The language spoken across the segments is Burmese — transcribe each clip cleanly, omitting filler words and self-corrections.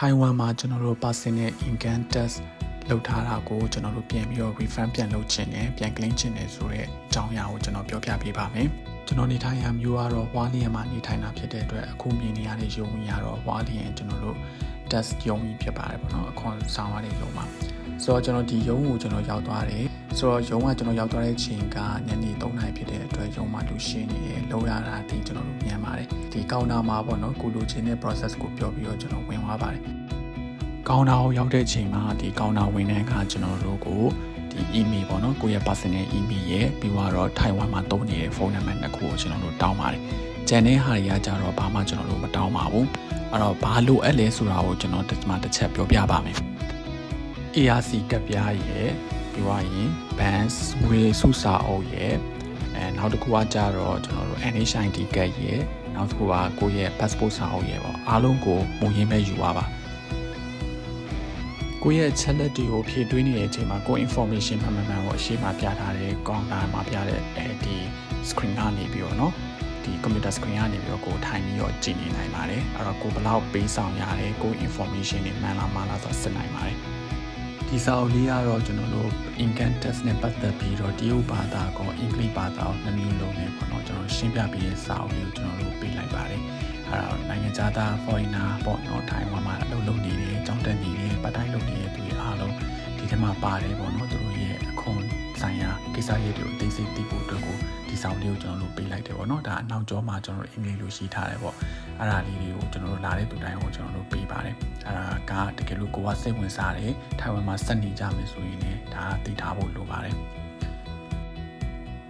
ထိုင်ဝမ်မှာကျွန်တော်တို့ personal income tax လုပ်ထားတာကိုကျွန်တော်တို့ပြန်ပြီးတော့ refund ပြန်လုပ်ချင်တယ်ပြန် claim ချင်တယ်ဆိုတော့အကြောင်းအရာကိုကျွန်တော်ပြောပြပေးပါမယ်ကျွန်တော်နေထိုင်ရာမျိုးကတော့ဝါလီယန်မှာနေထိုင်တာဖြစ်တဲ့အတွက်အခုမြင်နေရတဲ့ရုံကြီးကတော့ဝါလီယန်ကျွန်တော်တို့ tax ရုံကြီးဖြစ်ပါတယ်ပေါ့နော်အခွန်ဆောင်ရတဲ့ရုံမှာဆိုတော့ကျွန်တော်ဒီရုံကိုကျွန်တော်ရောက်သွားတယ်ဆိုတော့ရုံကကျွန်တော်ရောက်သွားတဲ့အချိန်ကညနေ3 နာရီဖြစ်တဲ့အတွက်ရုံမှာလူရှင်းနေတယ်လောက်ရတာဒီကျွန်တော်တို့မြန်ပါတယ်ဒီကောင်တာမှာပေါ့နော်ကိုလိုချင်တဲ့ process ကိုပြောပြီးတော့ကျွန်တော်ဝင်သွားပါတယ်ကောင်တာကိုရောက်တဲ့အချိန်မှာဒီကောင်တာဝင်တဲ့အခါကျွန်တော်တို့ကိုဒီ email ပေါ့နော်ကိုယ့်ရဲ့ personal email ရဲ့ပြီးတော့ထိုင်ဝမ်မှာသုံးနေတဲ့ဖုန်းနံပါတ်တစ်ခုကိုကျွန်တော်တို့တောင်းပါတယ်ကျန်တဲ့ဟာတွေကကြတော့ဘာမှကျွန်တော်တို့မတောင်းပါဘူးအဲ့တော့ဘာလို့အဲ့လဲဆိုတာကိုကျွန်တော်ဒီမှာတစ်ချက်ပြောပြပါမယ် ARC ကပ်ပြားရဲ့ပြီးသွားရင် bank ငွေစုစာအုပ်ရဲ့နောက်တစ်ခုကကြတော့ကျွန်တော်တို့ NHID ကပ်ရဲ့နောက်တစ်ခုကကိုယ့်ရဲ့ passport စာအုပ်ရဲ့ပေါ့အားလုံးကိုမူရင်းပဲယူပါပါကိုယ့်ရဲ့ချက်လက်တွေကိုဖြည့်သွင်းနေတဲ့အချိန်မှာကိုယ့် information မှန်ကိုအရှိမပြထားတဲ့ counter မှာပြတဲ့ဒီ screen ကနေပြီးတော့เนาะဒီ computer screen ကနေပြီးတော့ကိုထိုင်ပြီးတော့ကြည့်နေနိုင်ပါတယ်အဲ့တော့ကိုဘယ်လောက်ပေးဆောင်ရတယ်ကို information တွေမှန်လားဆိုစစ်နိုင်ပါတယ်ဒီစာအုပ်လေးကတော့ကျွန်တော်တို့ income tax နဲ့ပတ်သက်ပြီးတော့တရုတ်ဘာသာကောအင်္ဂလိပ်ဘာသာကို2မျိုးလုံးနဲ့ပေါ့နော်ကျွန်တော်ရှင်းပြပေးတဲ့စာအုပ်လေးကိုကျွန်တော်တို့ပေးလိုက်ပါတယ်အဲ့တော့နိုင်ငံခြားသား foreigner ပေါ့နော်ထိုင်ဝမ်မှာအလုပ်လုပ်နေတယ်ကျောင်းတက်နေတယ်ပတ်တိုင်းလုပ်နေတဲ့သူတွေအားလုံးဒီထဲမှာပါတယ်ပေါ့နော်သူတို့ရဲ့အခွန်ဆိုင်ရာကိစ္စရေးတွေကိုသိစိတ်သိဖို့အတွက်ကိုဒီစာအုပ်လေးကိုကျွန်တော်တို့ပေးလိုက်တယ်ပေါ့နော်ဒါအနောက်ကျောမှာကျွန်တော်တို့အင်္ဂလိပ်လိုရှိထားတယ်ပေါ့အဲ့ဒါလေးတွေကိုကျွန်တော်တို့လာတဲ့သူတိုင်းကိုကျွန်တော်တို့ပေးပါတယ်အဲ့ဒါကတကယ်လို့ကိုကစိတ်ဝင်စားတယ်ထိုင်ဝမ်မှာဆက်နေကြမယ်ဆိုရင်လည်းဒါသိထားဖို့လိုပါတယ်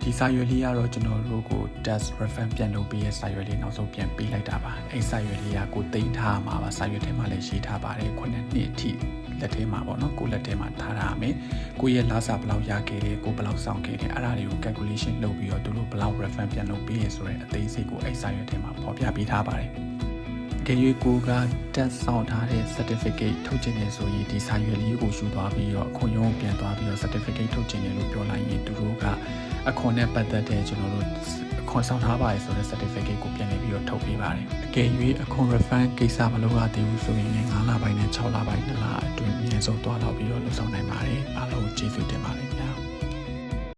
ဒီစာရွက်လေးကတော့ကျွန်တော်တို့ကို tax refund ပြန်လုပ်ပေးရဲ့စာရွက်လေးနောက်ဆုံးပြန်ပေးလိုက်တာပါအဲ့စာရွက်လေးကကိုသိမ်းထားမှာပါစာရွက်ထဲမှာလည်းရေးထားပါတယ်9 နှစ်အထိလက်ထဲမှာပေါ့နော်ကိုလက်ထဲမှာထားရမယ်ကိုရဲ့လစာဘယ်လောက်ရခဲ့တယ်ကိုဘယ်လောက်ဆောင်ခဲ့တယ်အဲ့ဒါတွေကို calculation လုပ်ပြီးတော့သူတို့ဘယ်လောက် refund ပြန်လုပ်ပေးရဆိုတဲ့အသေးစိတ်ကိုအဲ့စာရွက်ထဲမှာဖော်ပြပေးထားပါတယ်ကရွေးကိုကတက်ဆောင်ထားတဲ့ certificate ထုတ်ချင်တယ်ဆိုရင်ဒီစာရွက်လေးကိုယူသွားပြီးတော့အခွန်ရုံးပြန်သွားပြီးတော့ certificate ထုတ်ချင်တယ်လို့ပြောလိုက်ရင်သူတို့ကအခွန်နဲ့ပတ်သက်တဲ့ကျွန်တော်တို့အခွန်ဆောင်ထားပါတယ်ဆိုတဲ့ certificate ကိုပြန်နေပြီးတော့ထုတ်ပေးပါတယ်အကယ်၍အခွန် refund ကိစ္စမလုပ်ရသေးဘူးဆိုရင်လည်း9 လပိုင်းနဲ့6 လပိုင်း2 လအတွင်းအမြဲဆုံးသွားတော့ပြီးတော့လုပ်ဆောင်နိုင်ပါတယ်အားလုံးကျေးဇူးတင်ပါတယ်ခင်ဗျာ